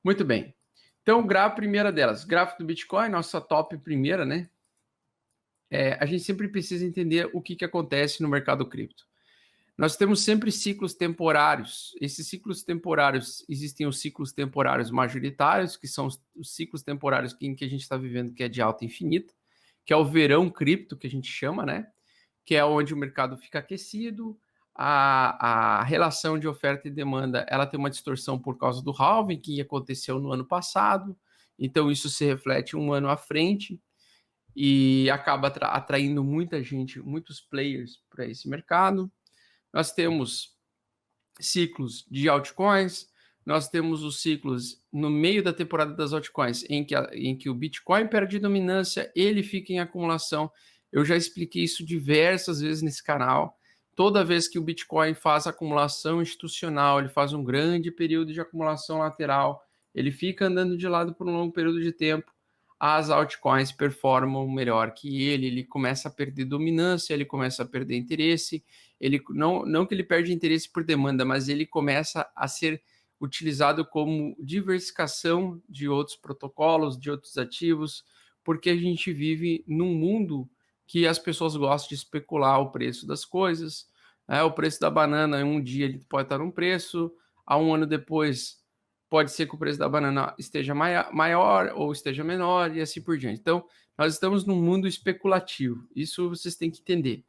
Muito bem. Então, primeira delas, gráfico do Bitcoin, nossa top primeira, né? A gente sempre precisa entender o que acontece no mercado cripto. Nós temos sempre ciclos temporários. Esses ciclos temporários, existem os ciclos temporários majoritários, que são os ciclos temporários em que a gente está vivendo, que é de alta infinita, que é o verão cripto, que a gente chama, né? Que é onde o mercado fica aquecido, a relação de oferta e demanda ela tem uma distorção por causa do halving, que aconteceu no ano passado, então isso se reflete um ano à frente e acaba atraindo muita gente, muitos players para esse mercado. Nós temos ciclos de altcoins, nós temos os ciclos no meio da temporada das altcoins, em que o Bitcoin perde dominância, ele fica em acumulação. Eu já expliquei isso diversas vezes nesse canal. Toda vez que o Bitcoin faz acumulação institucional, ele faz um grande período de acumulação lateral, ele fica andando de lado por um longo período de tempo, as altcoins performam melhor que ele começa a perder dominância, ele começa a perder interesse, ele não que ele perde interesse por demanda, mas ele começa a ser utilizado como diversificação de outros protocolos, de outros ativos, porque a gente vive num mundo que as pessoas gostam de especular o preço das coisas. O preço da banana, um dia ele pode estar num preço, há um ano depois pode ser que o preço da banana esteja maior ou esteja menor e assim por diante. Então, nós estamos num mundo especulativo. Isso vocês têm que entender.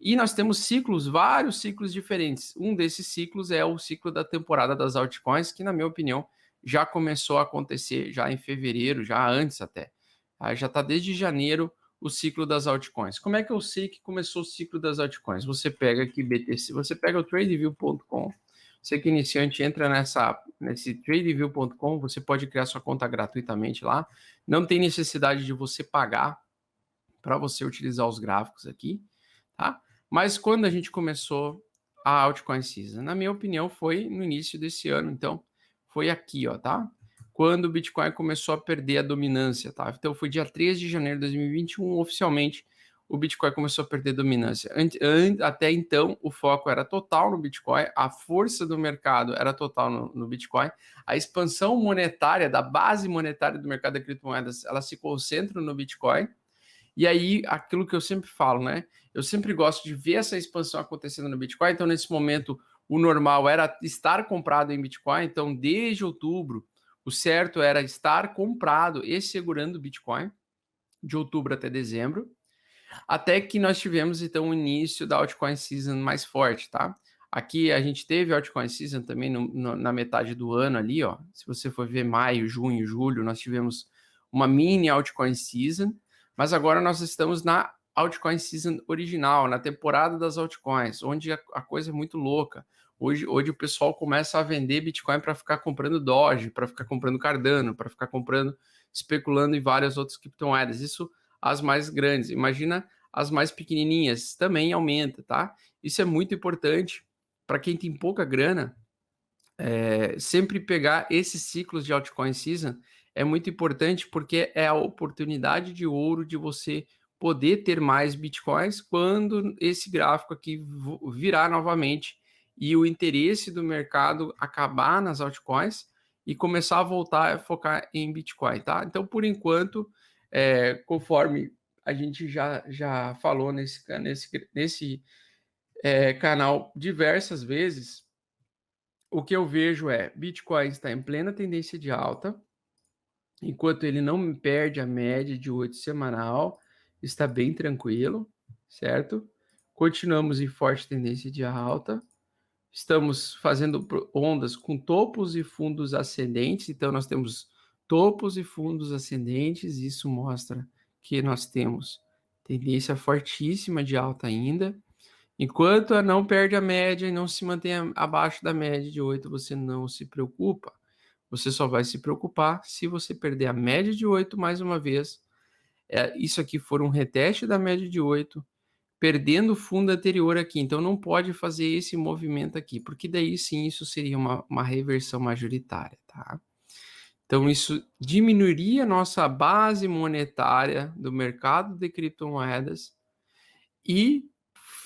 E nós temos ciclos, vários ciclos diferentes. Um desses ciclos é o ciclo da temporada das altcoins, que, na minha opinião, já começou a acontecer já em fevereiro, já antes até. Já está desde janeiro o ciclo das altcoins. Como é que eu sei que começou o ciclo das altcoins? Você pega aqui BTC, você pega o TradeView.com, você que é iniciante entra nesse TradeView.com, você pode criar sua conta gratuitamente lá. Não tem necessidade de você pagar para você utilizar os gráficos aqui, tá? Mas quando a gente começou a Altcoin Season? Na minha opinião, foi no início desse ano, então foi aqui, ó, tá? Quando o Bitcoin começou a perder a dominância, tá? Então foi dia 13 de janeiro de 2021, oficialmente, o Bitcoin começou a perder dominância. Até então, o foco era total no Bitcoin, a força do mercado era total no Bitcoin, a expansão monetária, da base monetária do mercado de criptomoedas, ela se concentra no Bitcoin. E aí, aquilo que eu sempre falo, né? Eu sempre gosto de ver essa expansão acontecendo no Bitcoin. Então, nesse momento, o normal era estar comprado em Bitcoin. Então, desde outubro, o certo era estar comprado e segurando o Bitcoin, de outubro até dezembro, até que nós tivemos, então, o início da Altcoin Season mais forte, tá? Aqui a gente teve Altcoin Season também na metade do ano ali, ó. Se você for ver maio, junho, julho, nós tivemos uma mini Altcoin Season, mas agora nós estamos na Altcoin Season original, na temporada das altcoins, onde a coisa é muito louca. Hoje o pessoal começa a vender Bitcoin para ficar comprando Doge, para ficar comprando Cardano, para ficar comprando, especulando em várias outras criptomoedas. Isso as mais grandes. Imagina as mais pequenininhas, também aumenta, tá? Isso é muito importante para quem tem pouca grana. Sempre pegar esses ciclos de altcoin season é muito importante porque é a oportunidade de ouro de você poder ter mais bitcoins quando esse gráfico aqui virar novamente e o interesse do mercado acabar nas altcoins e começar a voltar a focar em Bitcoin, tá? Então, por enquanto, conforme a gente já falou nesse canal diversas vezes, o que eu vejo é Bitcoin está em plena tendência de alta, enquanto ele não perde a média de 8 semanal, está bem tranquilo, certo? Continuamos em forte tendência de alta, estamos fazendo ondas com topos e fundos ascendentes, então nós temos topos e fundos ascendentes, isso mostra que nós temos tendência fortíssima de alta ainda. Enquanto não perde a média e não se mantém abaixo da média de 8, você não se preocupa. Você só vai se preocupar se você perder a média de 8 mais uma vez. Isso aqui for um reteste da média de 8, perdendo o fundo anterior aqui. Então não pode fazer esse movimento aqui, porque daí sim isso seria uma reversão majoritária, tá? Então isso diminuiria a nossa base monetária do mercado de criptomoedas e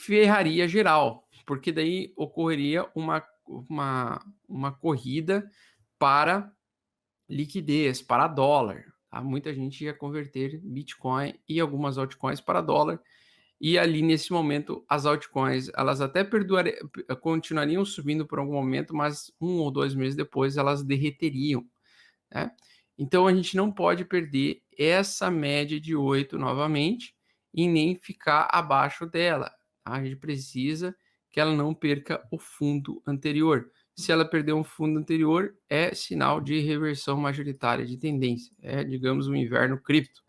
ferraria geral, porque daí ocorreria uma corrida para liquidez para dólar. Tá? Muita gente ia converter Bitcoin e algumas altcoins para dólar. E ali, nesse momento, as altcoins, elas até continuariam subindo por algum momento, mas 1 ou 2 meses depois elas derreteriam, né? Então, a gente não pode perder essa média de 8 novamente e nem ficar abaixo dela, tá? A gente precisa que ela não perca o fundo anterior. Se ela perder um fundo anterior, é sinal de reversão majoritária de tendência. É, digamos, um inverno cripto.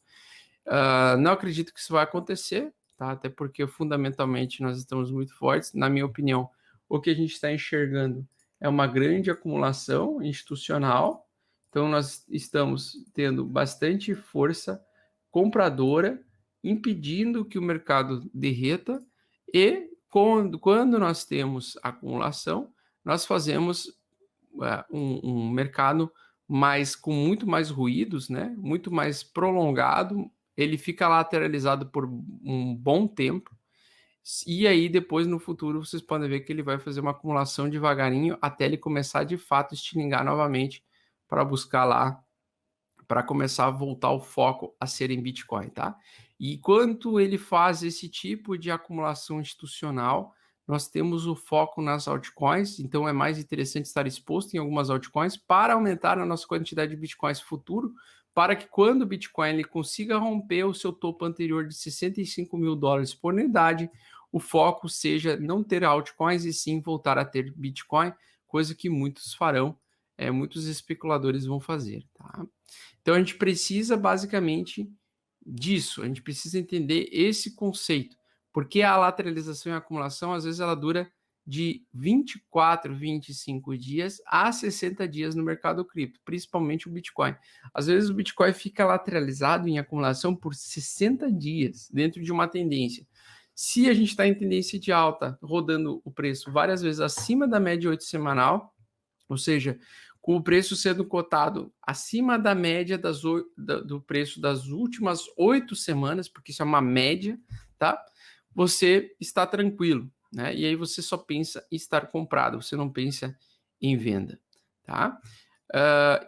Não acredito que isso vai acontecer, tá? Até porque fundamentalmente nós estamos muito fortes. Na minha opinião, o que a gente está enxergando é uma grande acumulação institucional. Então, nós estamos tendo bastante força compradora, impedindo que o mercado derreta. E quando nós temos acumulação, nós fazemos um mercado com muito mais ruídos, né? Muito mais prolongado. Ele fica lateralizado por um bom tempo. E aí, depois, no futuro, vocês podem ver que ele vai fazer uma acumulação devagarinho até ele começar, de fato, estilingar novamente para buscar lá, para começar a voltar o foco a ser em Bitcoin, tá? E enquanto ele faz esse tipo de acumulação institucional, nós temos o foco nas altcoins, então é mais interessante estar exposto em algumas altcoins para aumentar a nossa quantidade de Bitcoins futuro, para que quando o Bitcoin ele consiga romper o seu topo anterior de $65.000 por unidade, o foco seja não ter altcoins e sim voltar a ter Bitcoin, coisa que muitos farão, muitos especuladores vão fazer, tá? Então a gente precisa basicamente disso, a gente precisa entender esse conceito, porque a lateralização e a acumulação, às vezes ela dura de 24, 25 dias a 60 dias no mercado cripto, principalmente o Bitcoin. Às vezes o Bitcoin fica lateralizado em acumulação por 60 dias dentro de uma tendência. Se a gente está em tendência de alta, rodando o preço várias vezes acima da média 8 semanal, ou seja, com o preço sendo cotado acima da média do preço das últimas 8 semanas, porque isso é uma média, tá? Você está tranquilo, né? E aí você só pensa em estar comprado, você não pensa em venda, tá?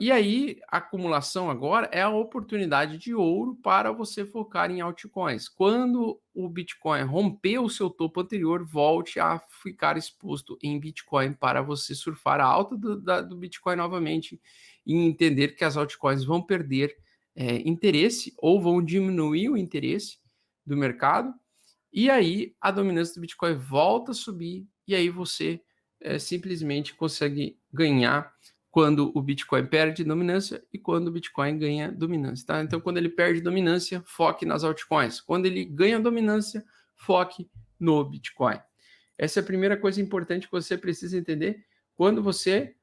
E aí, a acumulação agora é a oportunidade de ouro para você focar em altcoins. Quando o Bitcoin romper o seu topo anterior, volte a ficar exposto em Bitcoin para você surfar a alta do Bitcoin novamente e entender que as altcoins vão perder interesse ou vão diminuir o interesse do mercado. E aí, a dominância do Bitcoin volta a subir e aí você simplesmente consegue ganhar quando o Bitcoin perde dominância e quando o Bitcoin ganha dominância, tá? Então, quando ele perde dominância, foque nas altcoins. Quando ele ganha dominância, foque no Bitcoin. Essa é a primeira coisa importante que você precisa entender quando você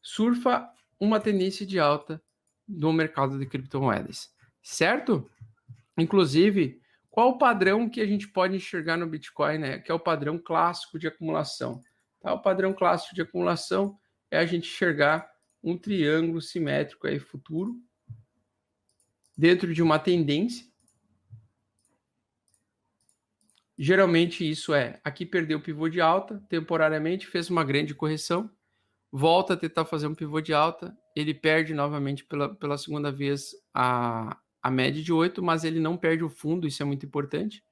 surfa uma tendência de alta no mercado de criptomoedas, certo? Inclusive, qual o padrão que a gente pode enxergar no Bitcoin, né? Que é o padrão clássico de acumulação. Tá? O padrão clássico de acumulação é a gente enxergar um triângulo simétrico aí futuro dentro de uma tendência. Geralmente isso aqui perdeu o pivô de alta temporariamente, fez uma grande correção, volta a tentar fazer um pivô de alta, ele perde novamente pela segunda vez a média de 8, mas ele não perde o fundo, isso é muito importante,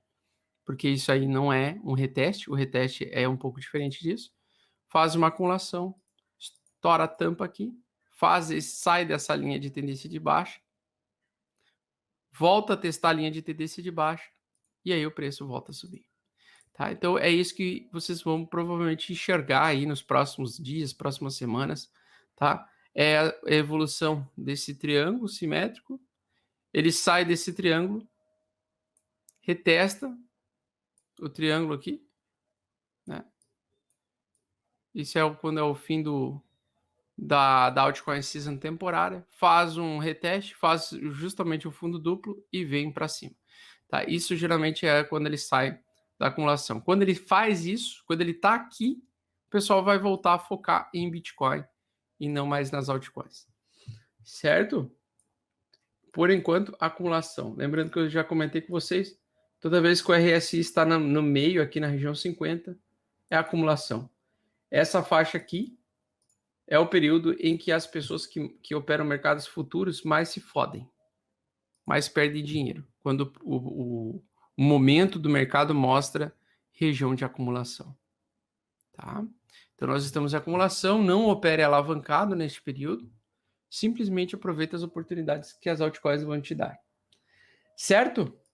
porque isso aí não é um reteste, o reteste é um pouco diferente disso. Faz uma acumulação, estoura a tampa aqui, sai dessa linha de tendência de baixa, volta a testar a linha de tendência de baixa, e aí o preço volta a subir. Tá? Então é isso que vocês vão provavelmente enxergar aí nos próximos dias, próximas semanas, tá? É a evolução desse triângulo simétrico, ele sai desse triângulo, retesta o triângulo aqui, né? Isso é quando é o fim da altcoin season temporária, faz um reteste, faz justamente o fundo duplo e vem para cima. Tá? Isso geralmente é quando ele sai da acumulação. Quando ele faz isso, quando ele está aqui, o pessoal vai voltar a focar em Bitcoin e não mais nas altcoins. Certo? Por enquanto, acumulação. Lembrando que eu já comentei com vocês, toda vez que o RSI está no meio, aqui na região 50, é acumulação. Essa faixa aqui é o período em que as pessoas que operam mercados futuros mais se fodem, mais perdem dinheiro, quando o momento do mercado mostra região de acumulação. Tá? Então, nós estamos em acumulação, não opere alavancado neste período, simplesmente aproveite as oportunidades que as altcoins vão te dar. Certo?